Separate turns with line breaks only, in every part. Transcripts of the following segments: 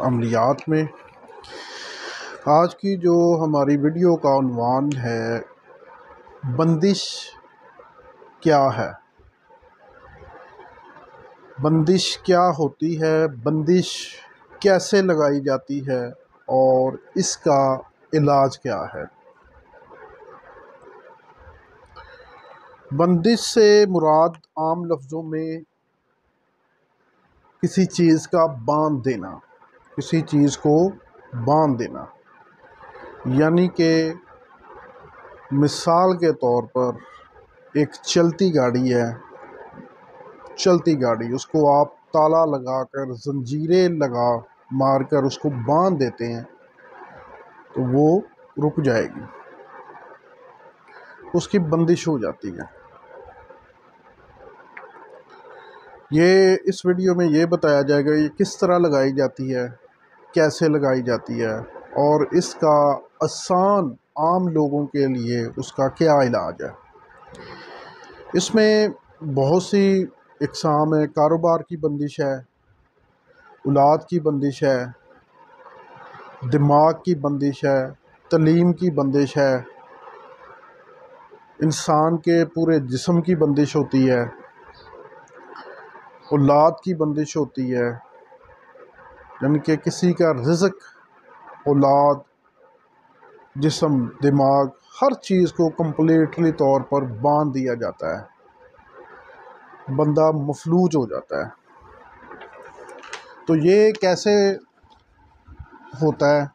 अमलियात में। आज की जो हमारी वीडियो का उन्वान है, बंदिश क्या है। बंदिश क्या होती है, बंदिश कैसे लगाई जाती है और इसका इलाज क्या है। बंदिश से मुराद आम लफ्ज़ों में किसी चीज़ का बांध देना, किसी चीज़ को बांध देना, यानी कि मिसाल के तौर पर एक चलती गाड़ी है, चलती गाड़ी उसको आप ताला लगाकर जंजीरें लगा मारकर उसको बांध देते हैं तो वो रुक जाएगी, उसकी बंदिश हो जाती है। ये इस वीडियो में ये बताया जाएगा ये किस तरह लगाई जाती है, कैसे लगाई जाती है और इसका आसान आम लोगों के लिए उसका क्या इलाज है। इसमें बहुत सी इकसाम है। कारोबार की बंदिश है, औलाद की बंदिश है, दिमाग की बंदिश है, तलीम की बंदिश है, इंसान के पूरे जिस्म की बंदिश होती है, औलाद की बंदिश होती है, यानी कि किसी का रिज़्क, औलाद, जिस्म, दिमाग, हर चीज़ को कम्प्लीटली तौर पर बांध दिया जाता है, बंदा मफलूज हो जाता है। तो ये कैसे होता है,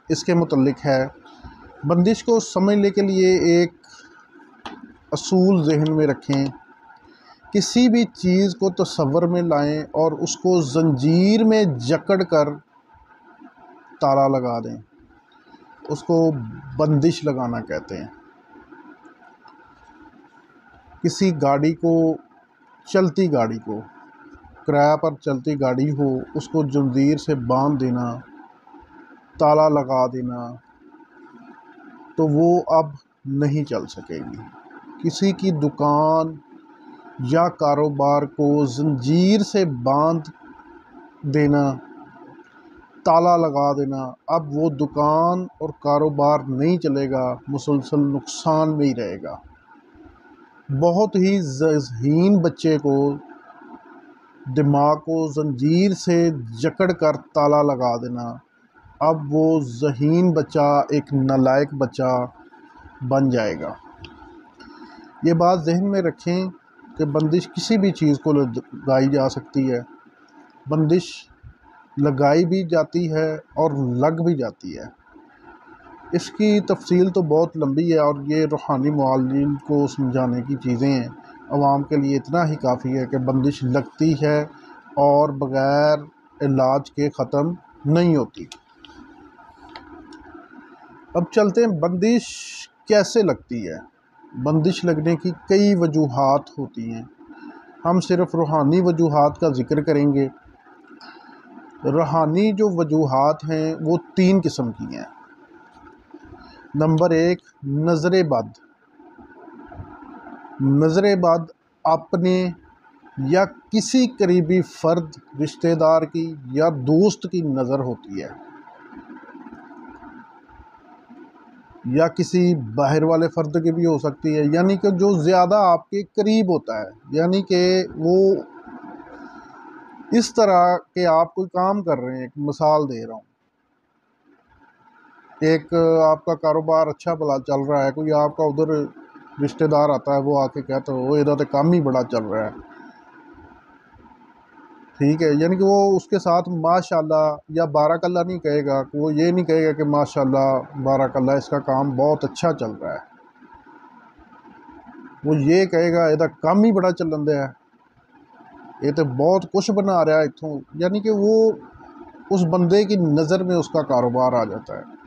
इसके मुतल्लिक है। बंदिश को समझने के लिए एक असूल ज़हन में रखें। किसी भी चीज़ को तसव्वुर में लाएं और उसको ज़ंजीर में जकड़ कर ताला लगा दें, उसको बंदिश लगाना कहते हैं। किसी गाड़ी को, चलती गाड़ी को, किराया पर चलती गाड़ी हो, उसको जंजीर से बांध देना, ताला लगा देना, तो वो अब नहीं चल सकेगी। किसी की दुकान या कारोबार को जंजीर से बांध देना, ताला लगा देना, अब वो दुकान और कारोबार नहीं चलेगा, मुसलसल नुकसान में ही रहेगा। बहुत ही ज़हीन बच्चे को दिमाग को जंजीर से जकड़ कर ताला लगा देना, अब वो ज़हीन बच्चा एक नालायक बच्चा बन जाएगा। ये बात जहन में रखें कि बंदिश किसी भी चीज़ को लगाई जा सकती है। बंदिश लगाई भी जाती है और लग भी जाती है। इसकी तफसील तो बहुत लंबी है और ये रूहानी मुअल्लिम को समझाने की चीज़ें हैं। अवाम के लिए इतना ही काफ़ी है कि बंदिश लगती है और बग़ैर इलाज के ख़त्म नहीं होती। अब चलते हैं बंदिश कैसे लगती है। बंदिश लगने की कई वजूहात होती हैं, हम सिर्फ़ रूहानी वजूहात का ज़िक्र करेंगे। रूहानी जो वजूहात हैं वो 3 किस्म की हैं। नंबर 1, नज़र बद। नज़र बद अपने या किसी करीबी फ़र्द, रिश्तेदार की या दोस्त की नज़र होती है, या किसी बाहर वाले फ़र्द की भी हो सकती है, यानी कि जो ज़्यादा आपके करीब होता है, यानी कि वो इस तरह के आप कोई काम कर रहे हैं। एक मिसाल दे रहा हूँ, एक आपका कारोबार अच्छा भला चल रहा है, कोई आपका उधर रिश्तेदार आता है, वो आके कहता है वो इधर तो काम ही बड़ा चल रहा है, ठीक है, यानी कि वो उसके साथ माशाल्लाह या बाराकल्ला नहीं कहेगा, वो ये नहीं कहेगा कि माशाल्लाह बाराकल्ला इसका काम बहुत अच्छा चल रहा है, वो ये कहेगा इधर काम ही बड़ा चलन दिया है, ये तो बहुत कुछ बना रहा है इतों, यानी कि वो उस बंदे की नज़र में उसका कारोबार आ जाता है।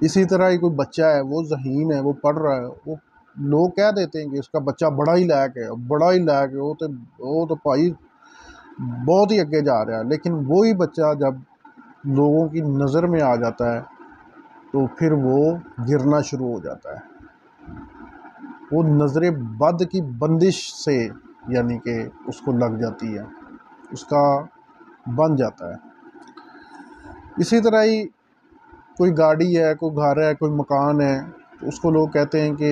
इसी तरह ही कोई बच्चा है, वो ज़हीन है, वो पढ़ रहा है, वो लोग कह देते हैं कि इसका बच्चा बड़ा ही लायक है, बड़ा ही लायक है, वो तो भाई बहुत ही आगे जा रहा है। लेकिन वही बच्चा जब लोगों की नज़र में आ जाता है तो फिर वो गिरना शुरू हो जाता है, वो नज़र बद की बंदिश से यानी कि उसको लग जाती है, उसका बन जाता है। इसी तरह ही कोई गाड़ी है, कोई घर है, कोई मकान है, तो उसको लोग कहते हैं कि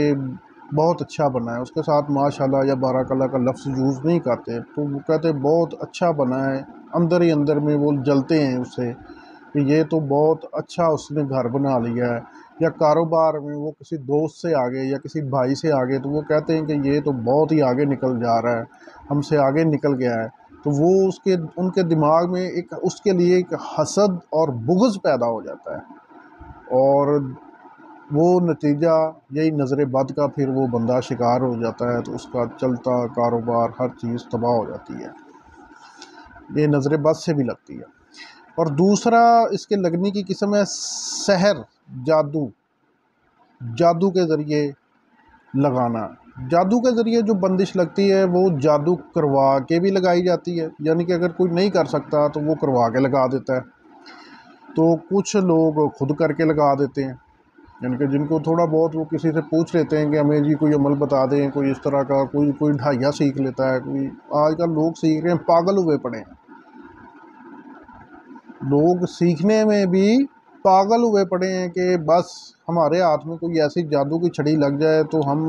बहुत अच्छा बना है, उसके साथ माशाल्लाह या बाराकल्ला का लफ्ज़ यूज़ नहीं करते, तो वो कहते हैं बहुत अच्छा बना है। अंदर ही अंदर में वो जलते हैं उससे कि ये तो बहुत अच्छा उसने घर बना लिया है। या कारोबार में वो किसी दोस्त से आगे या किसी भाई से आगे, तो वो कहते हैं कि ये तो बहुत ही आगे निकल जा रहा है, हमसे आगे निकल गया है। तो वो उसके उनके दिमाग में एक उसके लिए एक हसद और बुग़्ज़ पैदा हो जाता है, और वो नतीजा यही नज़र बद का फिर वो बंदा शिकार हो जाता है, तो उसका चलता कारोबार हर चीज़ तबाह हो जाती है। ये नज़र बद से भी लगती है। और दूसरा इसके लगने की किस्म है सहर, जादू। जादू के ज़रिए लगाना, जादू के ज़रिए जो बंदिश लगती है वो जादू करवा के भी लगाई जाती है, यानी कि अगर कोई नहीं कर सकता तो वो करवा के लगा देता है। तो कुछ लोग खुद करके लगा देते हैं, यानी कि जिनको थोड़ा बहुत वो किसी से पूछ लेते हैं कि हमें जी कोई अमल बता दें, कोई इस तरह का, कोई कोई ढाइया सीख लेता है, कोई आजकल लोग सीख रहे हैं, पागल हुए पड़े हैं। लोग सीखने में भी पागल हुए पड़े हैं कि बस हमारे हाथ में कोई ऐसी जादू की छड़ी लग जाए तो हम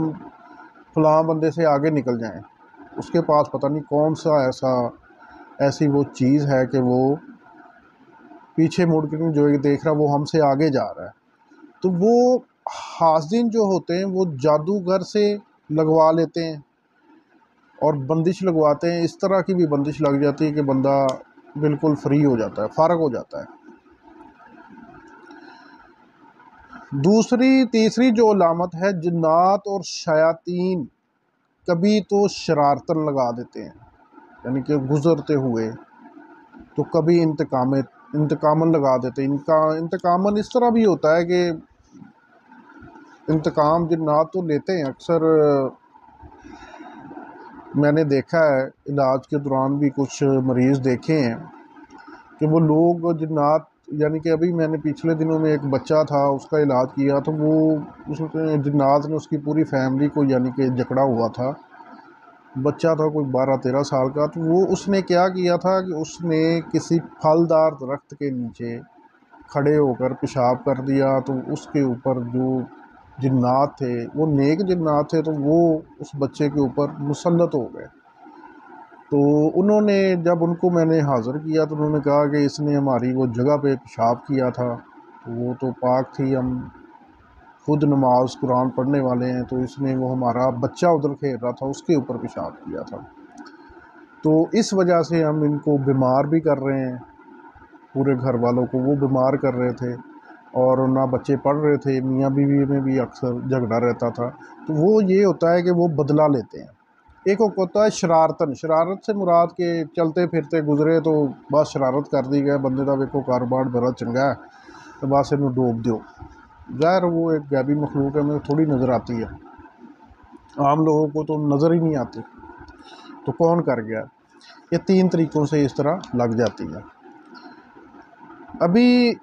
फलां बंदे से आगे निकल जाएं। उसके पास पता नहीं कौन सा ऐसी वो चीज़ है कि वो पीछे मुड़ के नहीं जो देख रहा, वो हमसे आगे जा रहा है। तो वो हाज़िन जो होते हैं वो जादूगर से लगवा लेते हैं और बंदिश लगवाते हैं। इस तरह की भी बंदिश लग जाती है कि बंदा बिल्कुल फ्री हो जाता है, फ़ारग हो जाता है। तीसरी जो अलामत है, जिन्नात और शयातीन कभी तो शरारतन लगा देते हैं, यानी कि गुज़रते हुए, तो कभी इंतकामन लगा देते हैं। इनका इंतकामन इस तरह भी होता है कि इंतकाम जिन्नात तो लेते हैं अक्सर। मैंने देखा है इलाज के दौरान भी कुछ मरीज़ देखे हैं कि वो लोग जिन्नात, यानी कि अभी मैंने पिछले दिनों में एक बच्चा था उसका इलाज किया, तो वो उसने जिन्नात ने उसकी पूरी फैमिली को यानी कि जकड़ा हुआ था। बच्चा था कोई 12-13 साल का, तो वो उसने क्या किया था कि उसने किसी फलदार दरख्त के नीचे खड़े होकर पेशाब कर दिया, तो उसके ऊपर जो जिन्नात थे वो नेक जिन्नात थे, तो वो उस बच्चे के ऊपर मुसल्लत हो गए। तो उन्होंने जब उनको मैंने हाज़िर किया तो उन्होंने कहा कि इसने हमारी वो जगह पे पेशाब किया था, तो वो तो पाक थी, हम खुद नमाज कुरान पढ़ने वाले हैं, तो इसने वो हमारा बच्चा उधर खेल रहा था उसके ऊपर पेशाब किया था। तो इस वजह से हम इनको बीमार भी कर रहे हैं, पूरे घर वालों को वो बीमार कर रहे थे, और ना बच्चे पढ़ रहे थे, मियाँ बीवी में भी अक्सर झगड़ा रहता था। तो वो ये होता है कि वो बदला लेते हैं। एक होता है शरारतन, शरारत से मुराद के चलते फिरते गुजरे तो बस शरारत कर दी गया, बंदे का वेखो कारोबार बड़ा चंगा है तो बस इनू डोब दो। ज़ाहिर वो एक गैबी मखलूक है, हमें थोड़ी नज़र आती है, आम लोगों को तो नज़र ही नहीं आती, तो कौन कर गया। ये 3 तरीक़ों से इस तरह लग जाती है। अभी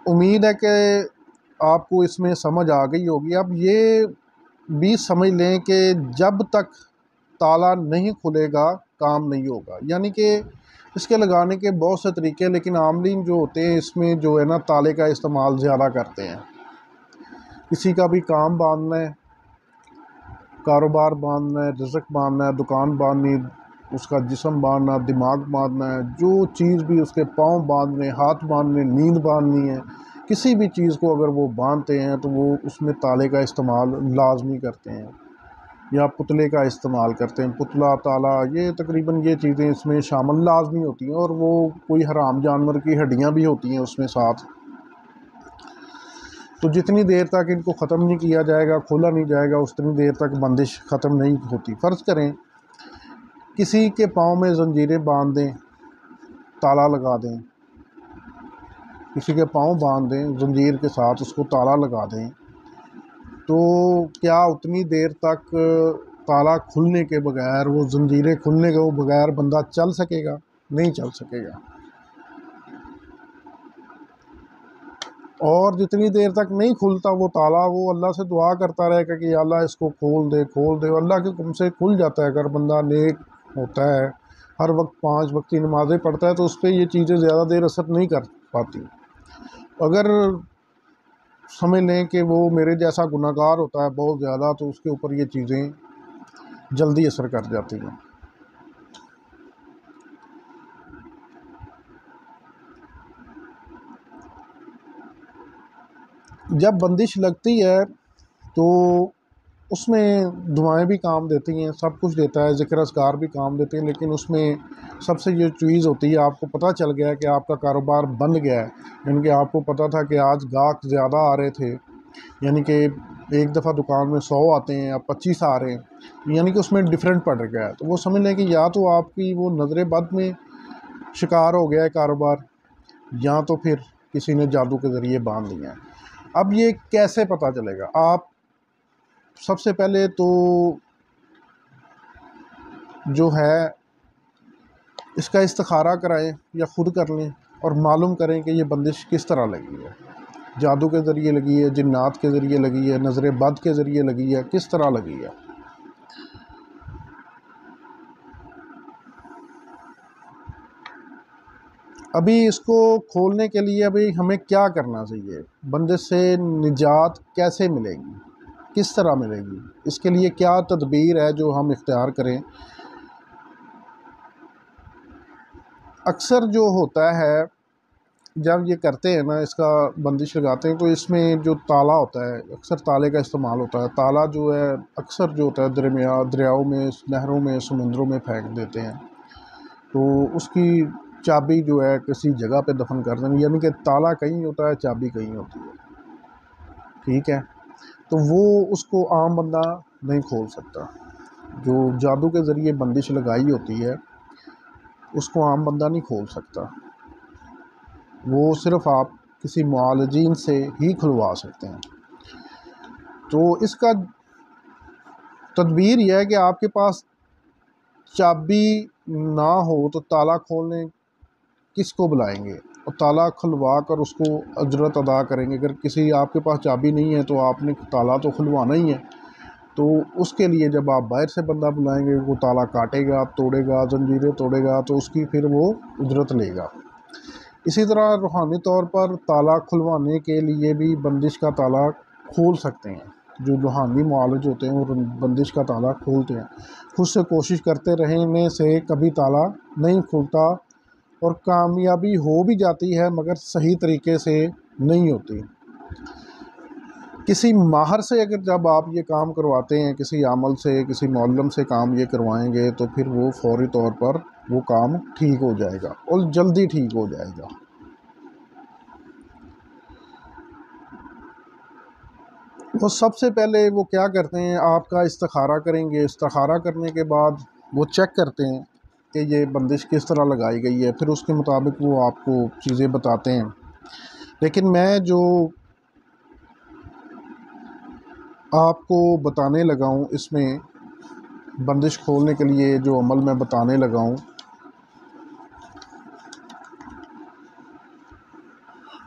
उम्मीद है कि आपको इसमें समझ आ गई होगी। अब ये भी समझ लें कि जब तक ताला नहीं खुलेगा काम नहीं होगा, यानी कि इसके लगाने के बहुत से तरीके हैं, लेकिन आमलीन जो होते हैं इसमें जो है ना ताले का इस्तेमाल ज़्यादा करते हैं। किसी का भी काम बांधना है, कारोबार बांधना है, रिज़्क़ बांधना है, दुकान बांधनी, उसका जिस्म बांधना, दिमाग बांधना है, जो चीज़ भी उसके पाँव बांधने, हाथ बांधने, नींद बांधनी है, किसी भी चीज़ को अगर वो बांधते हैं तो वो उसमें ताले का इस्तेमाल लाजमी करते हैं, या पुतले का इस्तेमाल करते हैं। पुतला, ताला, ये तकरीबन ये चीज़ें इसमें शामिल लाजमी होती हैं, और वो कोई हराम जानवर की हड्डियाँ भी होती हैं उसमें साथ। तो जितनी देर तक इनको ख़त्म नहीं किया जाएगा, खोला नहीं जाएगा, उतनी देर तक बंदिश ख़त्म नहीं होती। फ़र्ज़ करें किसी के पाँव में ज़ंजीरें बांध दें, ताला लगा दें, किसी के पाँव बांध दें ज़ंजीर के साथ, उसको ताला लगा दें, तो क्या उतनी देर तक ताला खुलने के बगैर, वो ज़ंजीरें खुलने के बगैर बंदा चल सकेगा? नहीं चल सकेगा। और जितनी देर तक नहीं खुलता वो ताला, वो अल्लाह से दुआ करता रहेगा कि या अल्लाह इसको खोल दे, खोल दे। अल्लाह के हुक्म से खुल जाता है अगर बंदा नेक होता है, हर वक्त 5 वक्त की नमाज़ें पढ़ता है तो उस पर ये चीज़ें ज़्यादा देर असर नहीं कर पाती। अगर समझ लें कि वो मेरे जैसा गुनहगार होता है बहुत ज़्यादा, तो उसके ऊपर ये चीज़ें जल्दी असर कर जाती हैं। जब बंदिश लगती है तो उसमें दुआएं भी काम देती हैं, सब कुछ देता है, ज़िक्र अस्कार भी काम देते हैं, लेकिन उसमें सबसे जो चीज़ होती है, आपको पता चल गया है कि आपका कारोबार बंद गया है, यानी कि आपको पता था कि आज गाहक ज़्यादा आ रहे थे, यानी कि एक दफ़ा दुकान में 100 आते हैं, अब 25 आ रहे हैं, यानी कि उसमें डिफरेंट पड़ गया है। तो वो समझ लें कि या तो आपकी वो नज़र बद में शिकार हो गया है कारोबार, या तो फिर किसी ने जादू के ज़रिए बांध दिया है। अब ये कैसे पता चलेगा? आप सबसे पहले तो जो है इसका इस्तिखारा कराएं या ख़ुद कर लें और मालूम करें कि ये बंदिश किस तरह लगी है। जादू के ज़रिए लगी है, जिन्नात के ज़रिए लगी है, नज़र बद के ज़रिए लगी है, किस तरह लगी है। अभी इसको खोलने के लिए अभी हमें क्या करना चाहिए? बंदिश से निजात कैसे मिलेगी, किस तरह मिलेगी? इसके लिए क्या तदबीर है जो हम इख्तियार करें? अक्सर जो होता है जब ये करते हैं ना, इसका बंदिश लगाते हैं, तो इसमें जो ताला होता है, अक्सर ताले का इस्तेमाल होता है। ताला जो है अक्सर जो होता है दरियाओं में, नहरों में, समुद्रों में फेंक देते हैं, तो उसकी चाबी जो है किसी जगह पे दफन कर देंगे, यानी कि ताला कहीं होता है, चाबी कहीं होती है, ठीक है। तो वो उसको आम बंदा नहीं खोल सकता। जो जादू के ज़रिए बंदिश लगाई होती है उसको आम बंदा नहीं खोल सकता, वो सिर्फ़ आप किसी मुआलजीन से ही खुलवा सकते हैं। तो इसका तदबीर यह है कि आपके पास चाबी ना हो तो ताला खोलने किसको बुलाएंगे, और ताला खुलवा कर उसको अजरत अदा करेंगे। अगर किसी आपके पास चाबी नहीं है तो आपने ताला तो खुलवाना ही है, तो उसके लिए जब आप बाहर से बंदा बुलाएंगे, वो ताला काटेगा, तोड़ेगा, जंजीरें तोड़ेगा, तो उसकी फिर वो उजरत लेगा। इसी तरह रूहानी तौर पर ताला खुलवाने के लिए भी बंदिश का ताला खोल सकते हैं। जो रूहानी मुआलिज होते हैं वो बंदिश का ताला खोलते हैं। खुद से कोशिश करते रहने से कभी ताला नहीं खुलता, और कामयाबी हो भी जाती है मगर सही तरीके से नहीं होती। किसी माहर से अगर जब आप ये काम करवाते हैं, किसी आमल से, किसी मौलम से काम ये करवाएंगे, तो फिर वो फौरी तौर पर वो काम ठीक हो जाएगा और जल्दी ठीक हो जाएगा। वो सबसे पहले वो क्या करते हैं, आपका इस्तिखारा करेंगे। इस्तिखारा करने के बाद वो चेक करते हैं कि ये बंदिश किस तरह लगाई गई है, फिर उसके मुताबिक वो आपको चीज़ें बताते हैं। लेकिन मैं जो आपको बताने लगा हूँ, इसमें बंदिश खोलने के लिए जो अमल मैं बताने लगा हूँ,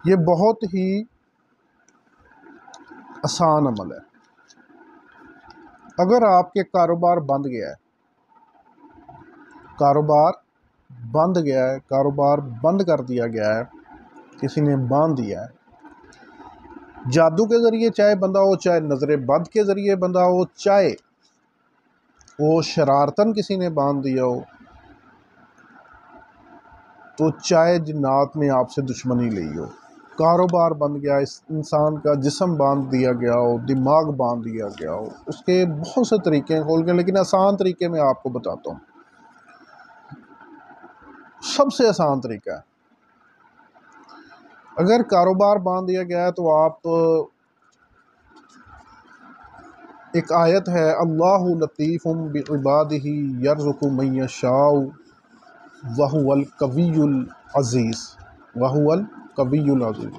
ये बहुत ही आसान अमल है। अगर आपके कारोबार बंद गया है, कारोबार बंद गया है, कारोबार बंद कर दिया गया है, किसी ने बांध दिया है जादू के ज़रिए, चाहे बंदा हो, चाहे नज़र बद के ज़रिए बंदा हो, चाहे वो शरारतन किसी ने बांध दिया हो, तो चाहे जिन्नात ने आपसे दुश्मनी ली हो, कारोबार बंद गया, इस इंसान का जिस्म बांध दिया गया हो, दिमाग बांध दिया गया हो, उसके बहुत से तरीके खोल के, लेकिन आसान तरीके मैं आपको बताता हूँ। सबसे आसान तरीका है, अगर कारोबार बांध दिया गया है तो आप, एक आयत है, अल्लाहु लतीफ़ुम बिइबादिही यर्ज़ुक़ु मन यशाउ वहुवल कवियुल अज़ीज़, वहुवल कवियुल अज़ीज़।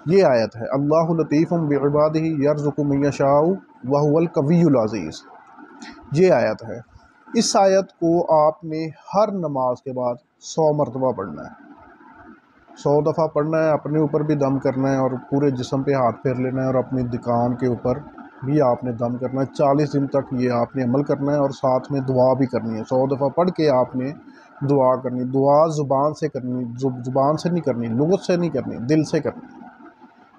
ये आयत है, अल्लाहु लतीफ़ुम बिइबादिही यर्ज़ुक़ु मन यशाउ वहुवल कवियुल अज़ीज़। ये आयत है। इस आयत को आपने हर नमाज के बाद 100 मरतबा पढ़ना है, 100 दफ़ा पढ़ना है, अपने ऊपर भी दम करना है और पूरे जिस्म पे हाथ फेर लेना है और अपनी दुकान के ऊपर भी आपने दम करना है। 40 दिन तक ये आपने अमल करना है और साथ में दुआ भी करनी है। 100 दफ़ा पढ़ के आपने दुआ करनी। दुआ ज़ुबान से करनी, ज़ुबान से नहीं करनी, लुग़त से नहीं करनी, दिल से करनी।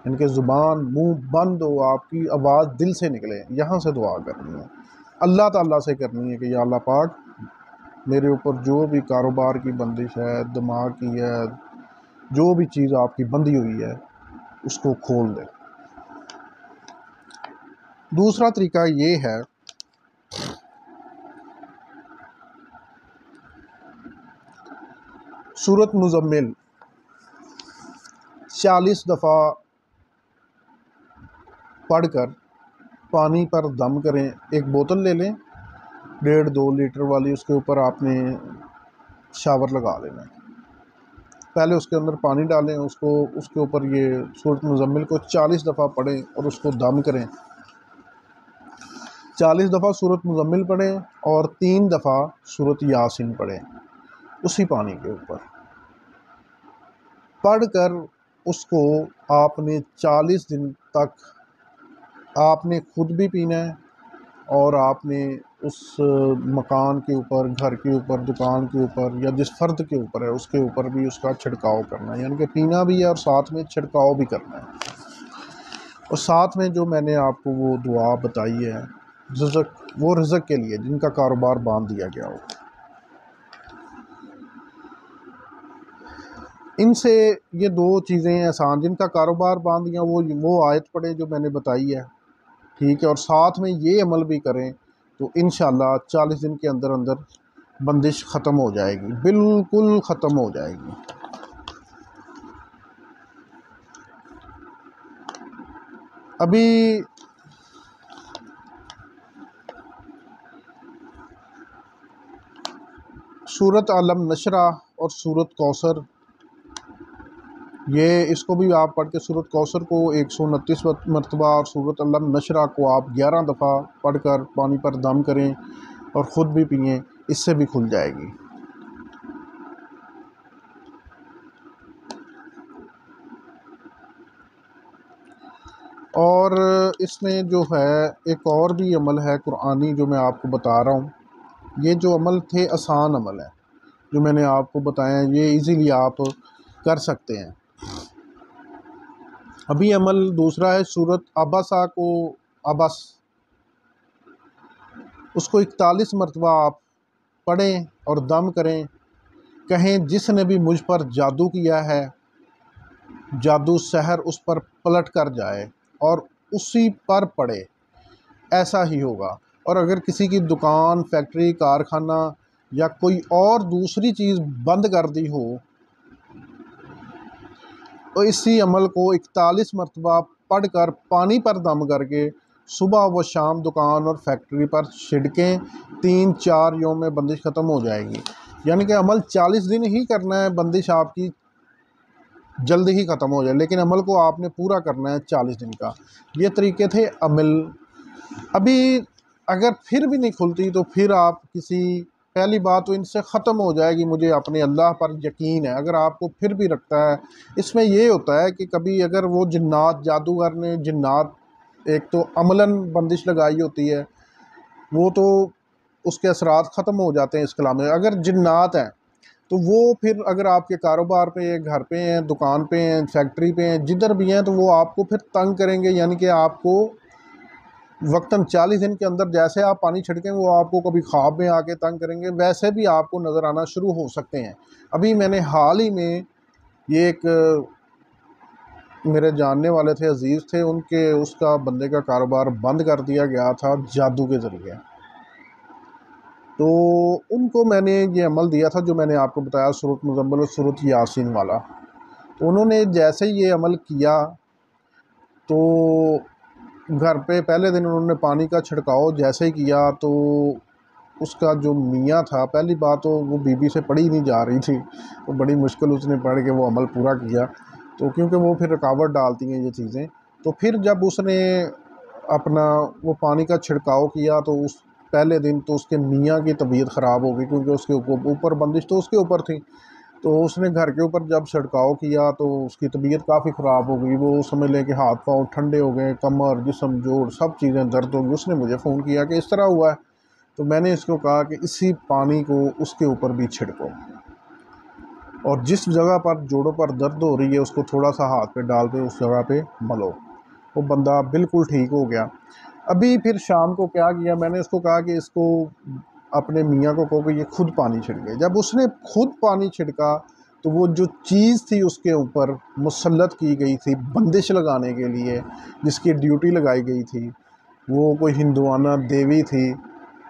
इनके ज़ुबान मुंह बंद हो, आपकी आवाज़ दिल से निकले, यहाँ से दुआ करनी है। अल्लाह ताला से करनी है कि या अल्लाह पाक, मेरे ऊपर जो भी कारोबार की बंदिश है, दिमाग की है, जो भी चीज़ आपकी बंधी हुई है उसको खोल दे। दूसरा तरीका ये है, सूरत मुज़म्मिल 40 दफ़ा पढ़कर पानी पर दम करें। एक बोतल ले लें 1.5-2 लीटर वाली, उसके ऊपर आपने शावर लगा लेना है। पहले उसके अंदर पानी डालें, उसको उसके ऊपर ये सूरत मुज़म्मिल को 40 दफ़ा पढ़ें और उसको दम करें। 40 दफ़ा सूरत मुज़म्मिल पढ़ें और 3 दफ़ा सूरत यासीन पढ़ें उसी पानी के ऊपर। पढ़कर उसको आपने 40 दिन तक आपने खुद भी पीना है और आपने उस मकान के ऊपर, घर के ऊपर, दुकान के ऊपर या जिस फ़र्द के ऊपर है उसके ऊपर भी उसका छिड़काव करना है। यानी कि पीना भी है और साथ में छिड़काव भी करना है। और साथ में जो मैंने आपको वो दुआ बताई है, रिज़्क़, वो रिज़्क़ के लिए जिनका कारोबार बांध दिया गया हो। इनसे ये 2 चीज़ें आसान, जिनका कारोबार बांध दिया वो आयत पढ़े जो मैंने बताई है, ठीक है, और साथ में ये अमल भी करें तो इंशाअल्लाह 40 दिन के अंदर अंदर बंदिश ख़त्म हो जाएगी, बिल्कुल ख़त्म हो जाएगी। अभी सूरत अलम नशरा और सूरत कौसर, ये इसको भी आप पढ़ के, सूरत कौसर को 129 मरतबा और सूरत अलम नशरा को आप 11 दफ़ा पढ़कर पानी पर दम करें और ख़ुद भी पिएँ, इससे भी खुल जाएगी। और इसमें जो है एक और भी अमल है कुरानी जो मैं आपको बता रहा हूँ। ये जो अमल थे आसान अमल है जो मैंने आपको बताया, ये इजीली आप कर सकते हैं। अभी अमल दूसरा है सूरत अबसा को, अबस, उसको 41 मरतबा आप पढ़ें और दम करें। कहें जिसने भी मुझ पर जादू किया है, जादू सहर उस पर पलट कर जाए और उसी पर पड़े, ऐसा ही होगा। और अगर किसी की दुकान, फैक्ट्री, कारखाना या कोई और दूसरी चीज़ बंद कर दी हो तो इसी अमल को 41 मरतबा पढ़कर पानी पर दम करके सुबह व शाम दुकान और फैक्ट्री पर छिड़कें। 3-4 योम में बंदिश ख़त्म हो जाएगी। यानी कि अमल 40 दिन ही करना है, बंदिश आपकी जल्दी ही ख़त्म हो जाए, लेकिन अमल को आपने पूरा करना है 40 दिन का। ये तरीके थे अमल। अभी अगर फिर भी नहीं खुलती तो फिर आप किसी, पहली बात तो इनसे ख़त्म हो जाएगी, मुझे अपने अल्लाह पर यकीन है। अगर आपको फिर भी रखता है, इसमें ये होता है कि कभी अगर वो जिन्नात, जादूगर ने जिन्नात, एक तो अमलन बंदिश लगाई होती है, वो तो उसके असरात ख़त्म हो जाते हैं इस कलाम में। अगर जिन्नात हैं तो वो फिर अगर आपके कारोबार पे, घर पे हैं, दुकान पे हैं, फैक्ट्री पे हैं, जिधर भी हैं, तो वो आपको फिर तंग करेंगे। यानी कि आपको वक्तन 40 दिन के अंदर जैसे आप पानी छिड़कें वो आपको कभी ख्वाब में आके तंग करेंगे, वैसे भी आपको नज़र आना शुरू हो सकते हैं। अभी मैंने हाल ही में ये एक मेरे जानने वाले थे, अजीज़ थे, उनके उसका बंदे का कारोबार बंद कर दिया गया था जादू के ज़रिए। तो उनको मैंने ये अमल दिया था जो मैंने आपको बताया, सूरत मुज़म्मिल और सूरत यासीन वाला। तो उन्होंने जैसे ही ये अमल किया तो घर पे पहले दिन उन्होंने पानी का छिड़काव जैसे ही किया तो उसका जो मियाँ था, पहली बात तो वो बीबी से पढ़ी नहीं जा रही थी, तो बड़ी मुश्किल उसने पढ़ के वो अमल पूरा किया। तो क्योंकि वो फिर रुकावट डालती हैं ये चीज़ें, तो फिर जब उसने अपना वो पानी का छिड़काव किया तो उस पहले दिन तो उसके मियाँ की तबीयत ख़राब हो गई, क्योंकि उसके ऊपर बंदिश तो उसके ऊपर थी। तो उसने घर के ऊपर जब छिड़काव किया तो उसकी तबीयत काफ़ी ख़राब हो गई। वो समझ लें कि हाथ पाँव ठंडे हो गए, कमर जिस्म जोड़ सब चीज़ें दर्द हो गई। उसने मुझे फ़ोन किया कि इस तरह हुआ है। तो मैंने इसको कहा कि इसी पानी को उसके ऊपर भी छिड़को, और जिस जगह पर जोड़ों पर दर्द हो रही है उसको थोड़ा सा हाथ पे डाल के उस जगह पे मलो। वो बंदा बिल्कुल ठीक हो गया। अभी फिर शाम को क्या किया, मैंने उसको कहा कि इसको अपने मियाँ को कहो कि ये खुद पानी छिड़के। जब उसने खुद पानी छिड़का तो वो जो चीज़ थी उसके ऊपर मुसल्लत की गई थी बंदिश लगाने के लिए, जिसकी ड्यूटी लगाई गई थी, वो कोई हिंदुआना देवी थी,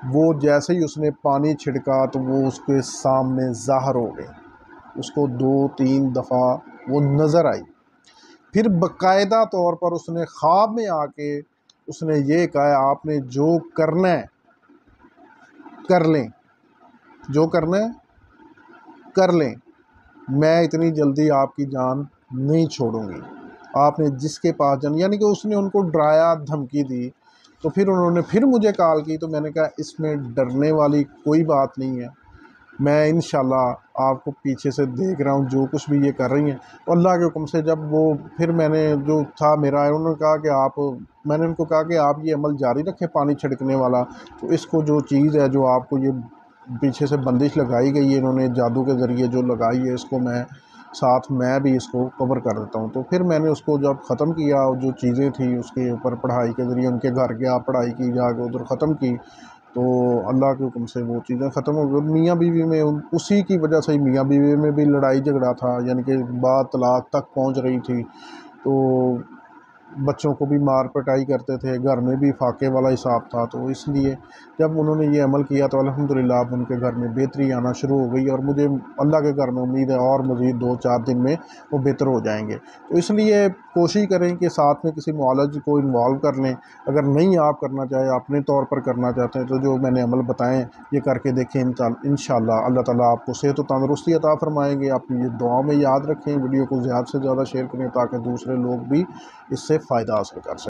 वो जैसे ही उसने पानी छिड़का तो वो उसके सामने ज़ाहिर हो गई। उसको 2-3 दफ़ा वो नज़र आई। फिर बाकायदा तौर पर उसने ख्वाब में आके उसने ये कहा, आपने जो करना है कर लें, जो करना है कर लें, मैं इतनी जल्दी आपकी जान नहीं छोड़ूंगी। आपने जिसके पास जाना, यानी कि उसने उनको डराया, धमकी दी। तो फिर उन्होंने फिर मुझे कॉल की, तो मैंने कहा इसमें डरने वाली कोई बात नहीं है, मैं इंशाल्लाह आपको पीछे से देख रहा हूँ जो कुछ भी ये कर रही हैं। तो अल्लाह के हुक्म से जब वो फिर मैंने जो था मेरा, उन्होंने कहा कि मैंने उनको कहा कि आप ये अमल जारी रखें पानी छिड़कने वाला। तो इसको जो चीज़ है जो आपको ये पीछे से बंदिश लगाई गई है, इन्होंने जादू के ज़रिए जो लगाई है, इसको मैं भी इसको कवर कर देता हूँ। तो फिर मैंने उसको जब ख़त्म किया, जो चीज़ें थी उसके ऊपर पढ़ाई के ज़रिए उनके घर गया, पढ़ाई की, जाके उधर ख़त्म की। तो अल्लाह के हुक्म से वो चीज़ें ख़त्म हो गई। मियाँ बीवी में उसी की वजह से मियाँ बीवी में भी लड़ाई झगड़ा था, यानी कि बात तलाक तक पहुँच रही थी। तो बच्चों को भी मार पिटाई करते थे, घर में भी फाके वाला हिसाब था। तो इसलिए जब उन्होंने ये अमल किया तो अल्हम्दुलिल्लाह अब उनके घर में बेहतरी आना शुरू हो गई, और मुझे अल्लाह के घर में उम्मीद है और मज़ीद 2-4 दिन में वो बेहतर हो जाएंगे। तो इसलिए कोशिश करें कि साथ में किसी मुआलिज को इन्वॉल्व कर लें। अगर नहीं आप करना चाहें, अपने तौर पर करना चाहते हैं, तो जो मैंने अमल बताएँ ये करके देखें। इंशाअल्लाह अल्लाह ताला आपको सेहत और तंदुरुस्ती अता फ़रमाएँगे। आप ये दुआओं में याद रखें, वीडियो को ज़्यादा से ज़्यादा शेयर करें ताकि दूसरे लोग भी इससे फ़ायदा हासिल कर सकें।